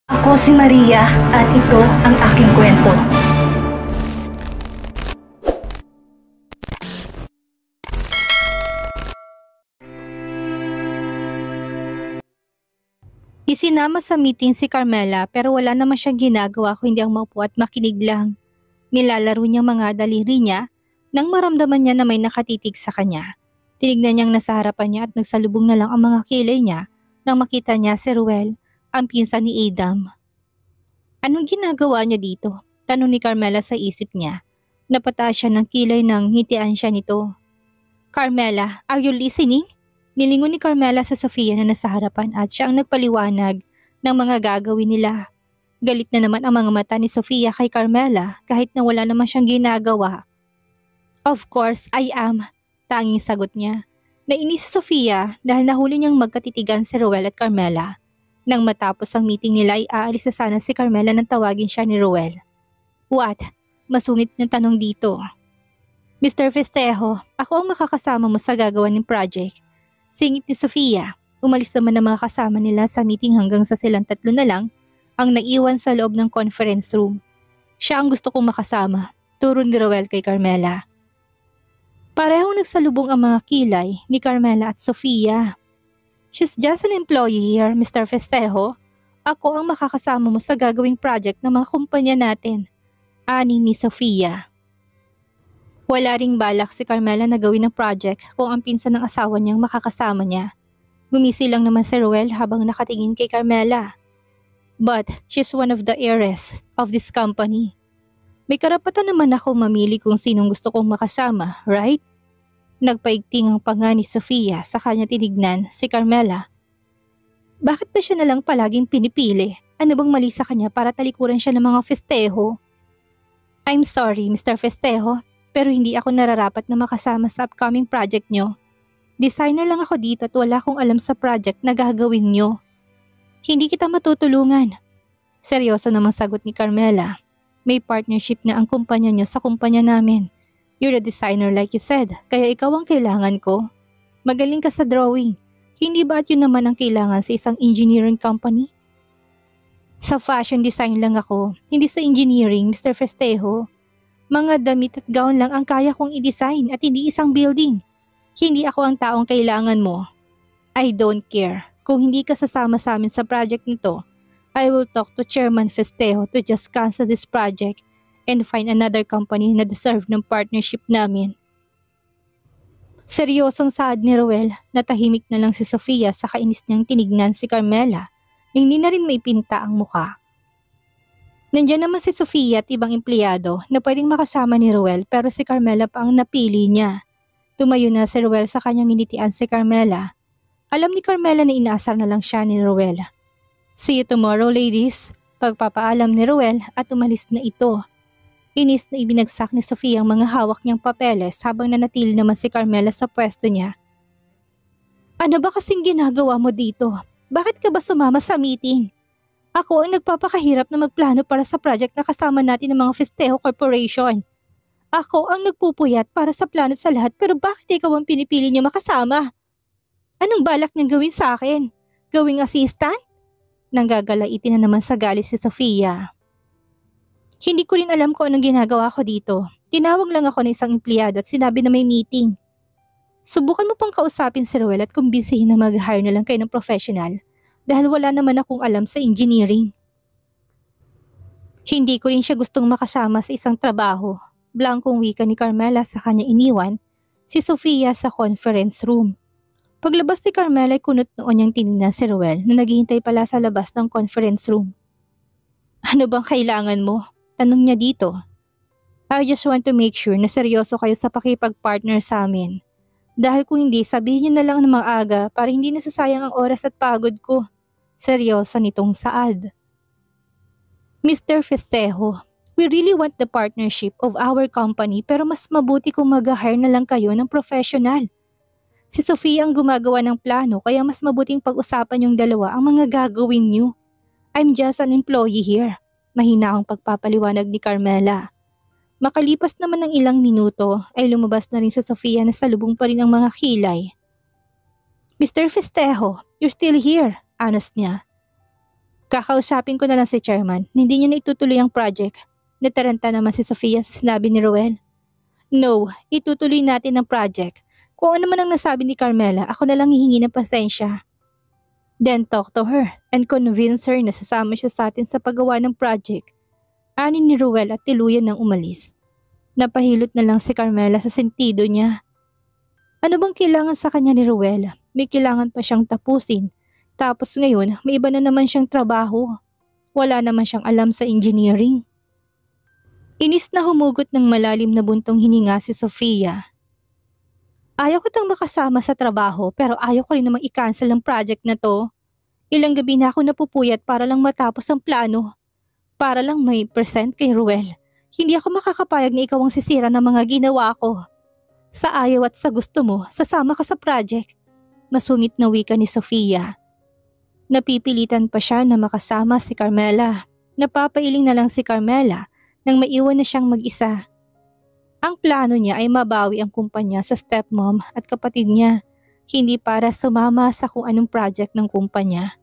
Ako si Maria at ito ang aking kwento. Isinama sa meeting si Carmela pero wala naman siyang ginagawa kundi ang maupo at makinig lang. Nilalaro niya mga daliri niya nang maramdaman niya na may nakatitig sa kanya. Tinignan niyang nasa harapan niya at nagsalubong na lang ang mga kilay niya nang makita niya si Ruel, ang pinsan ni Adam. Anong ginagawa niya dito? Tanong ni Carmela sa isip niya. Napataas siya ng kilay nang ngitian siya nito. Carmela, are you listening? Nilingon ni Carmela sa Sofia na nasa harapan at siya ang nagpaliwanag ng mga gagawin nila. Galit na naman ang mga mata ni Sofia kay Carmela kahit na wala naman siyang ginagawa. Of course, I am. Tanging sagot niya. Nainis si Sofia dahil nahuli niyang magkatitigan si Ruel at Carmela. Nang matapos ang meeting nila ay aalis na sana si Carmela nang tawagin siya ni Ruel. What? Masungit na tanong dito. Mr. Festejo, ako ang makakasama mo sa gagawa ng project. Singit ni Sofia. Umalis naman ang mga kasama nila sa meeting hanggang sa silang tatlo na lang ang naiwan sa loob ng conference room. Siya ang gusto kong makasama, turo ni Ruel kay Carmela. Parehong nagsalubong ang mga kilay ni Carmela at Sofia. She's just an employee here, Mr. Festejo. Ako ang makakasama mo sa gagawing project ng mga kumpanya natin. Ani ni Sofia. Wala ring balak si Carmela na gawin ng project kung ang pinsan ng asawa niyang makakasama niya. Gumisi lang naman si Ruel habang nakatingin kay Carmela. But she's one of the heiress of this company. May karapatan naman ako mamili kung sinong gusto kong makasama, right? Nagpaigting ang panga ni Sofia sa kanya tinignan si Carmela. Bakit ba siya nalang palaging pinipili? Ano bang mali sa kanya para talikuran siya ng mga festejo? I'm sorry, Mr. Festejo. Pero hindi ako nararapat na makasama sa upcoming project nyo. Designer lang ako dito at wala akong alam sa project na gagawin nyo. Hindi kita matutulungan. Seryoso namang sagot ni Carmela. May partnership na ang kumpanya nyo sa kumpanya namin. You're a designer like you said, kaya ikaw ang kailangan ko. Magaling ka sa drawing. Hindi ba at yun naman ang kailangan sa isang engineering company? Sa fashion design lang ako, hindi sa engineering, Mr. Festejo. Mga damit at gown lang ang kaya kong i-design at hindi isang building. Hindi ako ang taong kailangan mo. I don't care. Kung hindi ka sasama sa amin sa project nito, I will talk to Chairman Festejo to just cancel this project and find another company na deserve ng partnership namin. Seryosong saad ni Ruel na tahimik na lang si Sofia sa kainis niyang tinignan si Carmela na hindi na rin maipinta ang muka. Nandiyan naman si Sofia at ibang empleyado na pwedeng makasama ni Ruel pero si Carmela pa ang napili niya. Tumayo na si Ruel sa kanyang initian si Carmela. Alam ni Carmela na inaasar na lang siya ni Ruel. See you tomorrow, ladies. Pagpapaalam ni Ruel at umalis na ito. Inis na ibinagsak ni Sofia ang mga hawak niyang papeles habang nanatili naman si Carmela sa pwesto niya. Ano ba kasing ginagawa mo dito? Bakit ka ba sumama sa meeting? Ako ang nagpapakahirap na magplano para sa project na kasama natin ng mga Festejo Corporation. Ako ang nagpupuyat para sa plano sa lahat pero bakit ikaw ang pinipili niya makasama? Anong balak niyang gawin sa akin? Gawing assistant? Nanggagalaitin na naman sa galit si Sofia. Hindi ko rin alam kung anong ginagawa ko dito. Tinawag lang ako ng isang empleyado at sinabi na may meeting. Subukan mo pang kausapin si Ruel at kumbisihin na mag-hire na lang kayo ng professional. Dahil wala naman akong alam sa engineering. Hindi ko rin siya gustong makasama sa isang trabaho. Blankong wika ni Carmela sa kanya iniwan si Sofia sa conference room. Paglabas ni Carmela ay kunot noon niyang tinignan si Ruel na naghihintay pala sa labas ng conference room. Ano bang kailangan mo? Tanong niya dito. I just want to make sure na seryoso kayo sa pakipag-partner sa amin. Dahil kung hindi, sabihin niyo na lang ng maaga para hindi nasasayang ang oras at pagod ko. Seryoso nitong saad. Mr. Festejo, we really want the partnership of our company pero mas mabuti kung mag-hire na lang kayo ng professional. Si Sofia ang gumagawa ng plano kaya mas mabuting pag-usapan yung dalawa ang mga gagawin niyo. I'm just an employee here. Mahina ang pagpapaliwanag ni Carmela. Makalipas naman ng ilang minuto ay lumabas na rin si Sofia na salubong pa rin ang mga kilay. Mr. Festejo, you're still here. Anos niya. Kakausapin ko na lang si chairman na hindi niyo na itutuloy ang project. Nataranta naman si Sofia sa sinabi ni Ruel. No, itutuloy natin ang project. Kung ano man ang nasabi ni Carmela, ako na lang hihingi ng pasensya. Then talk to her and convince her na sasama siya sa atin sa paggawa ng project. Ani ni Ruel at tiluyan ng umalis. Napahilot na lang si Carmela sa sentido niya. Ano bang kailangan sa kanya ni Ruel? May kailangan pa siyang tapusin. Tapos ngayon, may iba na naman siyang trabaho. Wala naman siyang alam sa engineering. Inis na humugot ng malalim na buntong hininga si Sofia. Ayaw ko tang makasama sa trabaho pero ayaw ko rin namang i-cancel ang project na to. Ilang gabi na ako napupuyat para lang matapos ang plano. Para lang may present kay Ruel. Hindi ako makakapayag na ikaw ang sisira ng mga ginawa ko. Sa ayaw at sa gusto mo, sasama ka sa project. Masungit na wika ni Sofia. Napipilitan pa siya na makasama si Carmela. Napapailing na lang si Carmela nang maiwan na siyang mag-isa. Ang plano niya ay mabawi ang kumpanya sa stepmom at kapatid niya, hindi para sumama sa kung anong project ng kumpanya.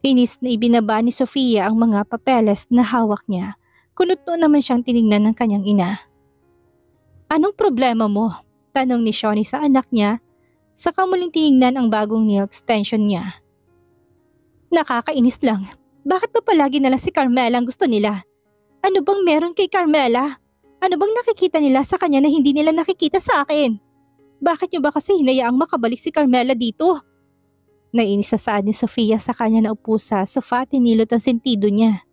Inis na ibinaba ni Sofia ang mga papeles na hawak niya. Kunot-no naman siyang tinignan ng kanyang ina. Anong problema mo? Tanong ni Shawnee sa anak niya, saka muling tinignan ang bagong nail extension niya. Nakakainis lang. Bakit ba palagi nalang si Carmela ang gusto nila? Ano bang meron kay Carmela? Ano bang nakikita nila sa kanya na hindi nila nakikita sa akin? Bakit niyo ba kasi hinayaang makabalik si Carmela dito? Nainis sa saad ni Sofia sa kanya na upo sa sofa at tinilot ang sentido niya.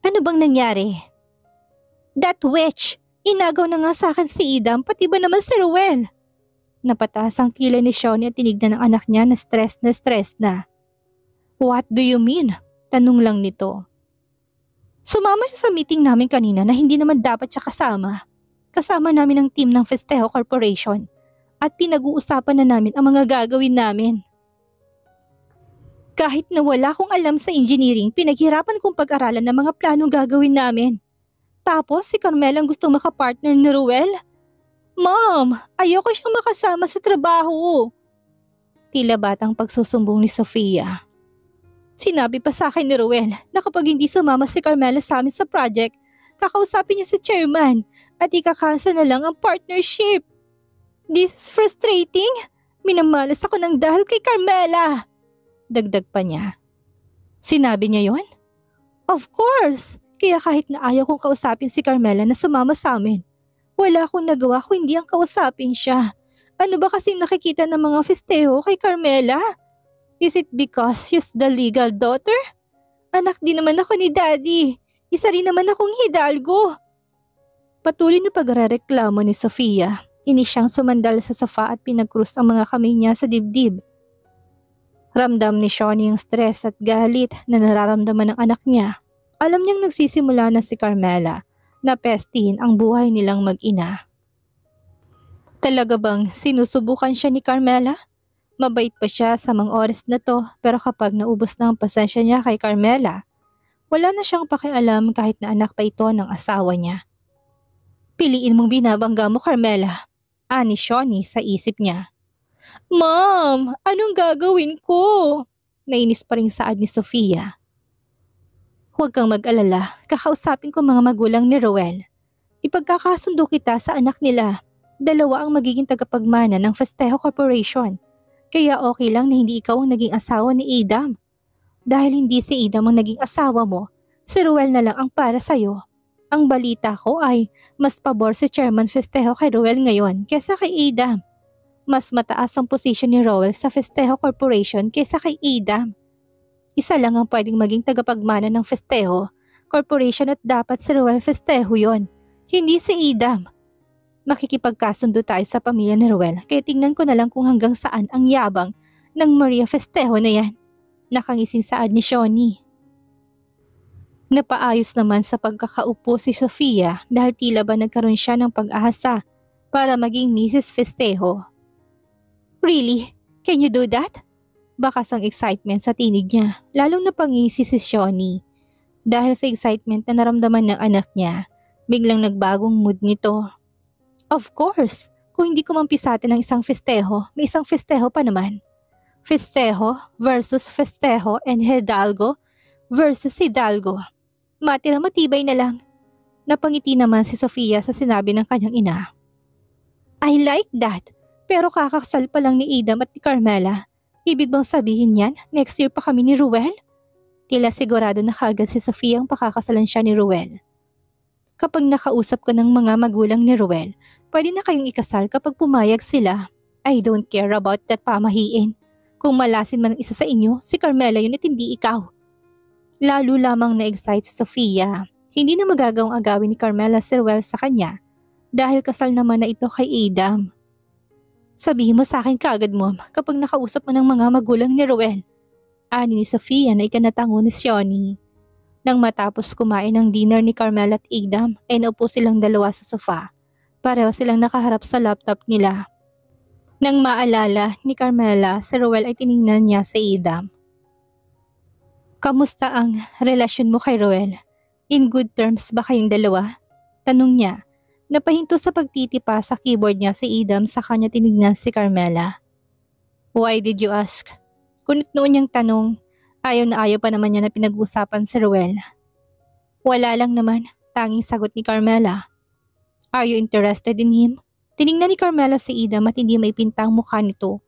Ano bang nangyari? That witch! Inagaw na nga sa akin si Idam pati ba naman si Ruel? Napataas ang kilay ni Shawnee at tinignan ng anak niya na stress na. What do you mean? Tanong lang nito. Sumama siya sa meeting namin kanina na hindi naman dapat siya kasama. Kasama namin ang team ng Festejo Corporation at pinag-uusapan na namin ang mga gagawin namin. Kahit na wala akong alam sa engineering, pinaghirapan kong pag-aralan ng mga planong gagawin namin. Tapos si Carmela ang gustong makapartner ni Ruel? Mom, ayoko siyang makasama sa trabaho. Tila batang pagsusumbong ni Sofia. Sinabi pa sa akin ni Ruel na kapag hindi sumama si Carmela sa amin sa project, kakausapin niya si chairman at ikakasa na lang ang partnership. This is frustrating. Minamalas ako ng dahil kay Carmela. Dagdag pa niya. Sinabi niya yon? Of course. Kaya kahit na ayaw kong kausapin si Carmela na sumama sa amin, wala akong nagawa kung hindi ang kausapin siya. Ano ba kasing nakikita ng mga festejo kay Carmela? Is it because she's the legal daughter? Anak din naman ako ni Daddy. Isa rin naman akong hidalgo. Patuloy na pagrereklamo ni Sofia. Inis siyang sumandal sa sofa at pinagkrus ang mga kamay niya sa dibdib. Ramdam ni Shawnee ang stress at galit na nararamdaman ng anak niya. Alam niyang nagsisimula na si Carmela na pestihin ang buhay nilang mag-ina. Talaga bang sinusubukan siya ni Carmela? Mabait pa siya sa mga oras na to pero kapag naubos na ang pasensya niya kay Carmela, wala na siyang pakialam kahit na anak pa ito ng asawa niya. Piliin mong binabangga mo, Carmela, ani Shawnee sa isip niya. Mom, anong gagawin ko? Nainis pa rin saad ni Sofia. Huwag kang mag-alala, kakausapin ko mga magulang ni Ruel. Ipagkakasundo kita sa anak nila. Dalawa ang magiging tagapagmana ng Festejo Corporation. Kaya okay lang na hindi ikaw ang naging asawa ni Idam. Dahil hindi si Idam ang naging asawa mo, si Ruel na lang ang para sa'yo. Ang balita ko ay mas pabor si Chairman Festejo kay Ruel ngayon kaysa kay Idam. Mas mataas ang posisyon ni Ruel sa Festejo Corporation kaysa kay Idam. Isa lang ang pwedeng maging tagapagmana ng Festejo Corporation at dapat si Ruel Festejo yon, hindi si Idam. Makikipagkasundo tayo sa pamilya ni Ruel kaya tingnan ko na lang kung hanggang saan ang yabang ng Maria Festejo na yan. Nakangising saad ni Shawnee. Napaayos naman sa pagkakaupo si Sofia dahil tila ba nagkaroon siya ng pag-asa para maging Mrs. Festejo. Really? Can you do that? Bakas ang excitement sa tinig niya, lalong napangisi si Shawnee. Dahil sa excitement na naramdaman ng anak niya, biglang nagbagong mood nito. Of course, kung hindi ko mampisatin ng isang festejo, may isang festejo pa naman. Festejo versus Festejo and Hidalgo versus Hidalgo. Matira matibay na lang. Napangiti naman si Sofia sa sinabi ng kanyang ina. I like that. Pero kakakasal pa lang ni Idam at ni Carmela. Ibig bang sabihin yan, next year pa kami ni Ruel? Tila sigurado na kaagad si Sofia ang pakakasalan siya ni Ruel. Kapag nakausap ko ng mga magulang ni Ruel, pwede na kayong ikasal kapag pumayag sila. I don't care about that pamahiin. Kung malasin man ang isa sa inyo, si Carmela yun at hindi ikaw. Lalo lamang na-excite si Sofia. Hindi na magagawang agawin ni Carmela si Ruel sa kanya dahil kasal naman na ito kay Idam. Sabihin mo sa akin kaagad, Mom, kapag nakausap mo ng mga magulang ni Ruel. Ani ni Sofia na ikanatango ni Sioni. Nang matapos kumain ng dinner ni Carmela at Idam, ay naupo silang dalawa sa sofa. Pareho silang nakaharap sa laptop nila. Nang maalala ni Carmela, si Ruel ay tiningnan niya si Idam. Kamusta ang relasyon mo kay Ruel? In good terms ba kayong dalawa? Tanong niya. Napahinto sa pagtitipa sa keyboard niya si Idam sa kanya tinignan si Carmela. Why did you ask? Kunit noon niyang tanong, ayaw na ayaw pa naman niya na pinag-usapan si Ruel. Wala lang naman, tanging sagot ni Carmela. Are you interested in him? Tinignan ni Carmela si Idam at hindi maipintang mukha nito.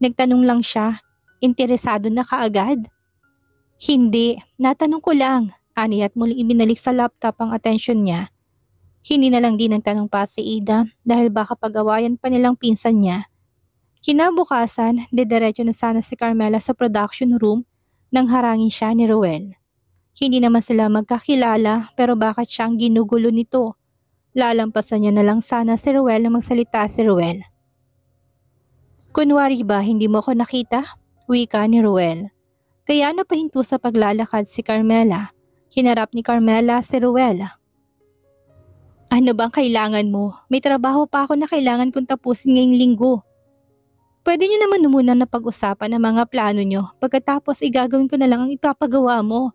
Nagtanong lang siya, interesado na kaagad? Hindi, natanong ko lang, ani at muli ibinalik sa laptop ang atensyon niya. Hindi na lang din nagtanong pa si Ida dahil baka pag-awayan pa nilang pinsan niya. Kinabukasan, diretso na sana si Carmela sa production room nang harangin siya ni Ruel. Hindi naman sila magkakilala pero bakit siyang ginugulo nito? Lalampasan niya na lang sana si Ruel na magsalita si Ruel. Kunwari ba hindi mo ako nakita? Wika ni Ruel. Kaya napahinto sa paglalakad si Carmela. Hinarap ni Carmela si Ruel. Ano bang kailangan mo? May trabaho pa ako na kailangan kong tapusin ngayong linggo. Pwede niyo naman muna na pag-usapan ang mga plano niyo pagkatapos igagawin ko na lang ang ipapagawa mo.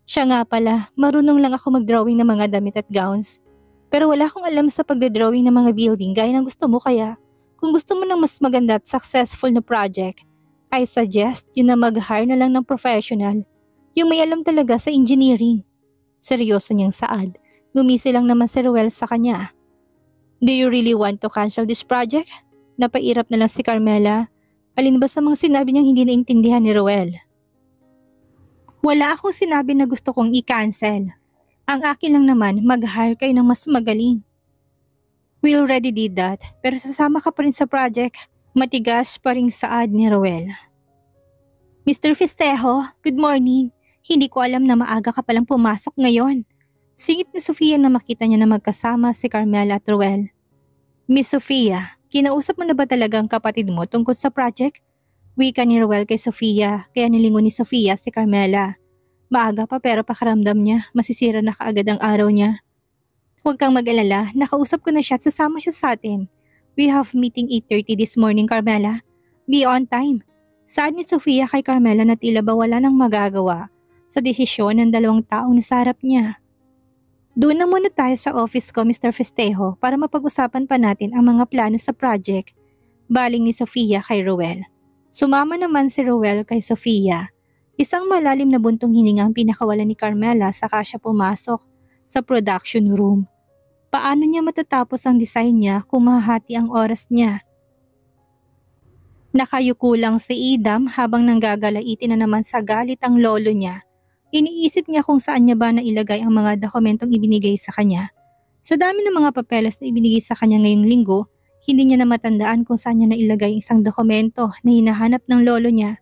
Siya nga pala, marunong lang ako mag-drawing ng mga damit at gowns. Pero wala akong alam sa pagdodrawing ng mga building gaya ng gusto mo kaya kung gusto mo ng mas maganda at successful na project, I suggest yun na mag-hire na lang ng professional, yung may alam talaga sa engineering. Seryoso niyang saad. Gumisi lang naman si Ruel sa kanya. Do you really want to cancel this project? Napairap na lang si Carmela. Alin ba sa mga sinabi niyang hindi naintindihan ni Ruel? Wala akong sinabi na gusto kong i-cancel. Ang akin lang naman, mag-hire kayo ng mas magaling. We already did that, pero sasama ka pa rin sa project. Matigas pa ring saad ni Ruel. Mr. Festejo, good morning. Hindi ko alam na maaga ka palang pumasok ngayon. Singit ni Sofia na makita niya na magkasama si Carmela at Ruel. Miss Sofia, kinausap mo na ba talaga ang kapatid mo tungkol sa project? Wika ni Ruel kay Sofia, kaya nilingon ni Sofia si Carmela. Maaga pa pero pakaramdam niya, masisira na kaagad ang araw niya. Huwag kang mag-alala, nakausap ko na siya at sasama siya sa atin. We have meeting 8:30 this morning, Carmela. Be on time. Saad ni Sofia kay Carmela na tila ba wala nang magagawa sa desisyon ng dalawang taong nasa harap niya. Doon na muna tayo sa office ko, Mr. Festejo, para mapag-usapan pa natin ang mga plano sa project. Baling ni Sofia kay Ruel. Sumama naman si Ruel kay Sofia. Isang malalim na buntong hininga ang pinakawalan ni Carmela saka siya pumasok sa production room. Paano niya matatapos ang design niya kung mahati ang oras niya? Nakayuko lang si Idam habang nanggagalaitin na naman sa galit ang lolo niya. Iniisip niya kung saan niya ba nailagay ang mga dokumentong ibinigay sa kanya. Sa dami ng mga papeles na ibinigay sa kanya ngayong linggo, hindi niya na matandaan kung saan niya nailagay isang dokumento na hinahanap ng lolo niya.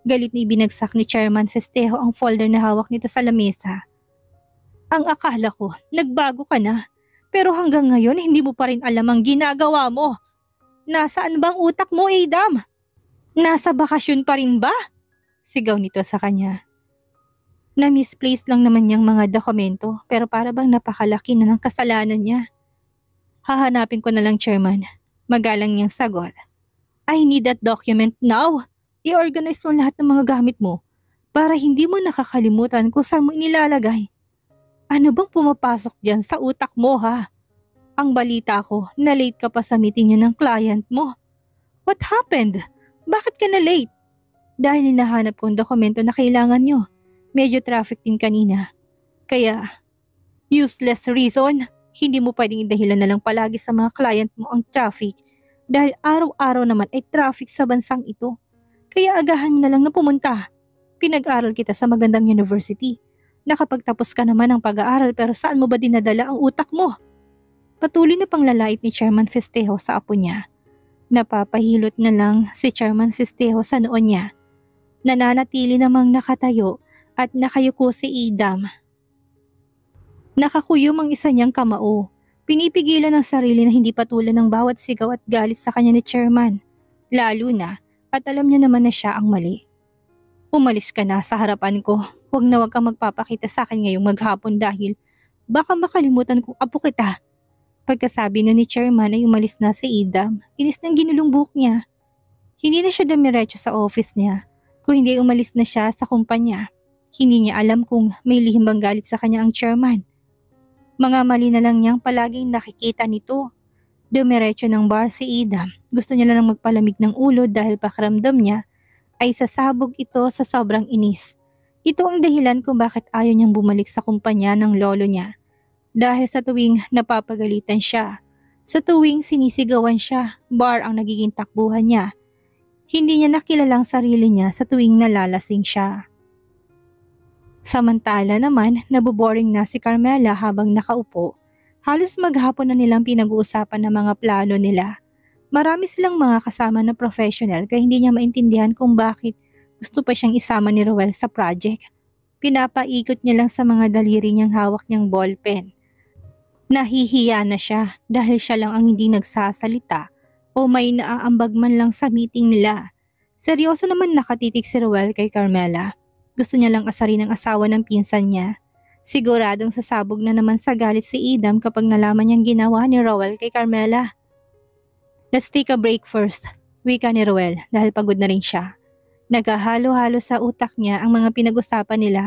Galit na ibinagsak ni Chairman Festejo ang folder na hawak nito sa lamesa. Ang akala ko, nagbago ka na. Pero hanggang ngayon hindi mo pa rin alam ang ginagawa mo. Nasaan bang utak mo, Idam? Nasa bakasyon pa rin ba? Sigaw nito sa kanya. Na-misplace lang naman niyang mga dokumento pero para bang napakalaki na ng kasalanan niya. Hahanapin ko na lang, Chairman. Magalang niyang sagot. I need that document now. I-organize mo lahat ng mga gamit mo para hindi mo nakakalimutan kung saan mo inilalagay. Ano bang pumapasok dyan sa utak mo, ha? Ang balita ko, na late ka pa sa meeting niyo ng client mo. What happened? Bakit ka na late? dahil hinahanap kong dokumento na kailangan nyo. Medyo traffic din kanina. Kaya, useless reason. Hindi mo pwedeng idahilan na lang palagi sa mga client mo ang traffic dahil araw-araw naman ay traffic sa bansang ito. Kaya agahan mo na lang na pumunta. Pinag-aral kita sa magandang university. Nakapagtapos ka naman ng pag-aaral pero saan mo ba dinadala ang utak mo? Patuloy na panglalait ni Chairman Festejo sa apo niya. Napapahilot na lang si Chairman Festejo sa noon niya. Nananatili namang nakatayo at nakayuko si Idam. Nakakuyom ang isa niyang kamao. Pinipigilan ang sarili na hindi patulan ng bawat sigaw at galit sa kanya ni Chairman. Lalo na at alam niya naman na siya ang mali. Umalis ka na sa harapan ko. Huwag kang magpapakita sa akin ngayong maghapon dahil baka makalimutan kong apo kita. Pagkasabi na ni Chairman ay umalis na si Idam. Inis ng ginulong buhok niya. Hindi na siya dumiretso sa office niya. Kung hindi umalis na siya sa kumpanya, hindi niya alam kung may lihim bang galit sa kanya ang chairman. Mga mali na lang niyang palaging nakikita nito. Dumiretso ng bar si Idam. Gusto niya lang magpalamig ng ulo dahil pakiramdam niya ay sasabog ito sa sobrang inis. Ito ang dahilan kung bakit ayaw niyang bumalik sa kumpanya ng lolo niya. Dahil sa tuwing napapagalitan siya, sa tuwing sinisigawan siya, bar ang nagiging takbuhan niya. Hindi niya nakilala ang sarili niya sa tuwing nalalasing siya. Samantala naman, naboboring na si Carmela habang nakaupo. Halos maghapon na nilang pinag-uusapan ng mga plano nila. Marami silang mga kasama na professional kaya hindi niya maintindihan kung bakit gusto pa siyang isama ni Roel sa project. Pinapaikot niya lang sa mga daliri niyang hawak niyang ballpen. Nahihiya na siya dahil siya lang ang hindi nagsasalita o may naaambag man lang sa meeting nila. Seryoso naman nakatitig si Roel kay Carmela. Gusto niya lang asarin ang asawa ng pinsan niya. Siguradong sasabog na naman sa galit si Idam kapag nalaman niyang ginawa ni Roel kay Carmela. Let's take a break first, wika ni Roel dahil pagod na rin siya. Naghahalo-halo sa utak niya ang mga pinag-usapan nila.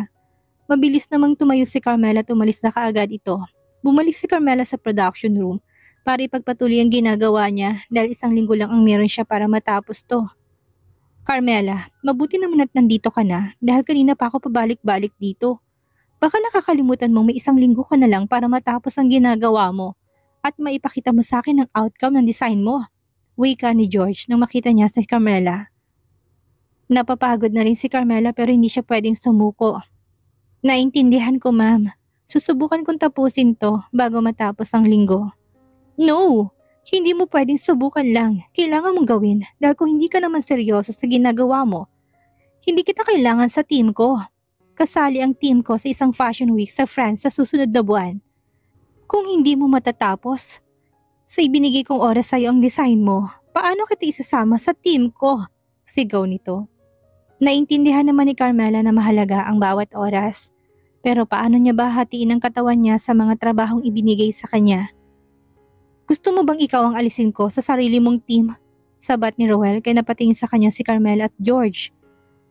Mabilis namang tumayo si Carmela at umalis na kaagad ito. Bumalik si Carmela sa production room para ipagpatuloy ang ginagawa niya dahil 1 linggo lang ang meron siya para matapos to. Carmela, mabuti naman at nandito ka na dahil kanina pa ako pabalik-balik dito. Baka nakakalimutan mong may 1 linggo ka na lang para matapos ang ginagawa mo at maipakita mo sa akin ang outcome ng design mo. Wika ni George nang makita niya si Carmela. Napapagod na rin si Carmela pero hindi siya pwedeng sumuko. Naintindihan ko, ma'am. Susubukan kong tapusin to bago matapos ang linggo. No! Hindi mo pwedeng subukan lang. Kailangan mong gawin dahil kung hindi ka naman seryoso sa ginagawa mo, hindi kita kailangan sa team ko. Kasali ang team ko sa isang fashion week sa France sa susunod na buwan. Kung hindi mo matatapos, sa ibinigay kong oras sa'yo ang design mo, paano kita isasama sa team ko? Sigaw nito. Naintindihan naman ni Carmela na mahalaga ang bawat oras. Pero paano niya ba hatiin ang katawan niya sa mga trabahong ibinigay sa kanya? Gusto mo bang ikaw ang alisin ko sa sarili mong team? Sabat ni Roel kaya napatingin sa kanya si Carmela at George.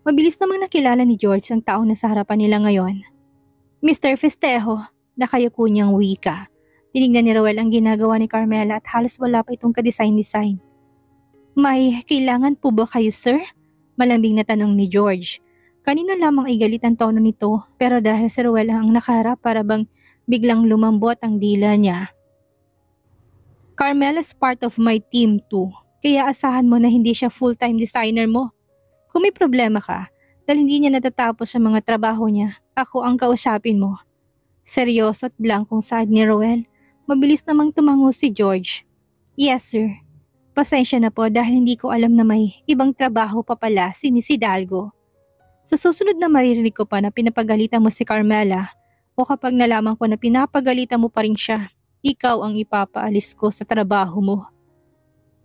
Mabilis namang nakilala ni George ang taong nasa harapan nila ngayon. Mr. Festejo, nakayuko niyang wika. Tinignan ni Roel ang ginagawa ni Carmela at halos wala pa itong kadesign-design. May kailangan po ba kayo, sir? Malambing na tanong ni George. Kanina lamang ay galit ang tono nito pero dahil si Roel ang nakaharap para bang biglang lumambot ang dila niya. Carmela's part of my team too, kaya asahan mo na hindi siya full-time designer mo. Kung may problema ka, dahil hindi niya natatapos sa mga trabaho niya, ako ang kausapin mo. Seryoso at blankong saad ni Roel, mabilis namang tumango si George. Yes sir, pasensya na po dahil hindi ko alam na may ibang trabaho pa pala si Miss Hidalgo. Sa susunod na maririnig ko pa na pinapagalitan mo si Carmela o kapag nalaman ko na pinapagalitan mo pa rin siya, ikaw ang ipapaalis ko sa trabaho mo.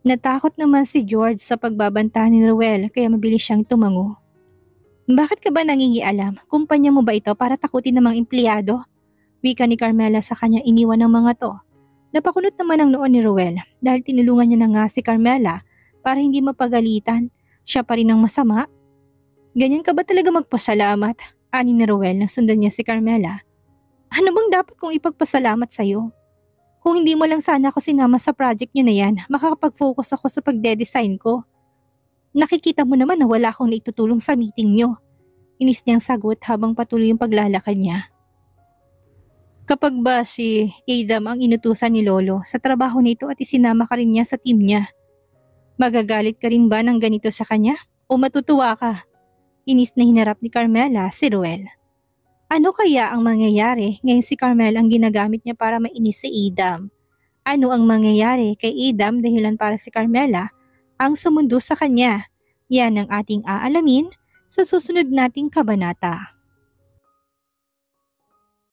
Natakot naman si George sa pagbabanta ni Roel kaya mabilis siyang tumango. Bakit ka ba nangingialam? Kumpanya mo ba ito para takutin ng mga empleyado? Wika ni Carmela sa kanya iniwan ng mga to. Napakunot naman ang noon ni Roel dahil tinulungan niya na nga si Carmela para hindi mapagalitan. Siya pa rin ang masama. Ganyan ka ba talaga magpasalamat? Ani ni Roel nang sundan niya si Carmela. Ano bang dapat kong ipagpasalamat sa'yo? Kung hindi mo lang sana ako sinama sa project niyo na yan, makakapag-focus ako sa pagde-design ko. Nakikita mo naman na wala akong naitutulong sa meeting nyo. Inis niyang sagot habang patuloy yung paglalakad niya. Kapag ba si Adam ang inutusan ni Lolo sa trabaho nito at isinama ka rin niya sa team niya, magagalit ka rin ba ng ganito sa kanya o matutuwa ka? Inis na hinarap ni Carmela si Ruel. Ano kaya ang mangyayari ngayon si Carmel ang ginagamit niya para mainis si Adam? Ano ang mangyayari kay Adam dahilan para si Carmela ang sumundo sa kanya? Yan ang ating aalamin sa susunod nating kabanata.